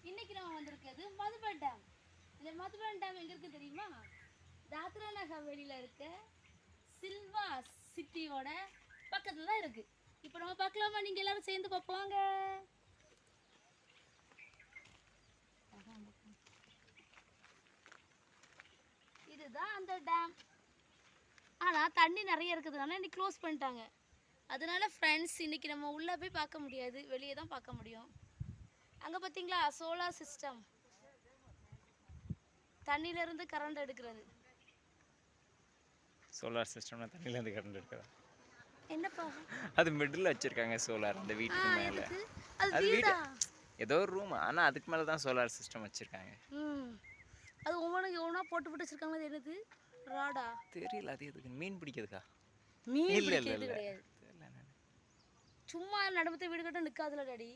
இன்னைக்கு நம்ம வந்திருக்கிறது மதுபன் டேம். இந்த மதுபன் டேம் எங்க இருக்கு தெரியுமா? தாத்ரா ஹவேலியில் இருக்க சில்வா சிட்டியோட பக்கத்துல தான் இருக்கு. இப்போ நம்ம பார்க்கலாமா? நீங்க எல்லாரும் சேர்ந்து பார்ப்போங்க. இதுதான் அந்த டேம். ஆனால் தண்ணி நிறைய இருக்குதுனால இன்னைக்கு க்ளோஸ் பண்ணிட்டாங்க. அதனால ஃப்ரெண்ட்ஸ் இன்னைக்கு நம்ம உள்ளே போய் பார்க்க முடியாது, வெளியே தான் பார்க்க முடியும். அங்கே பார்த்தீங்களா சோலார் சிஸ்டம், தண்ணியிலேருந்து கரண்ட் எடுக்கிறது. சோலார் சிஸ்டம்னா தண்ணியிலேருந்து கரண்ட் எடுக்குதா? என்னப்பா அது மிடில் வச்சுருக்காங்க சோலார் அந்த வீட்டுக்கு மேலே. அது வீடா? ஏதோ ஒரு ரூம், ஆனால் அதுக்கு மேலே தான் சோலார் சிஸ்டம் வச்சுருக்காங்க. அது ஒவ்வொன்றா போட்டு வச்சுருக்காங்க. அது என்னது, ராடா? தெரியல. அது எதுக்கு? மீன் பிடிக்கிறதுக்கா? மீன் பிடிக்கிறது கிடையாது. சும்மா நடமத்தை வீடு கட்ட நிற்காதுல டாடி.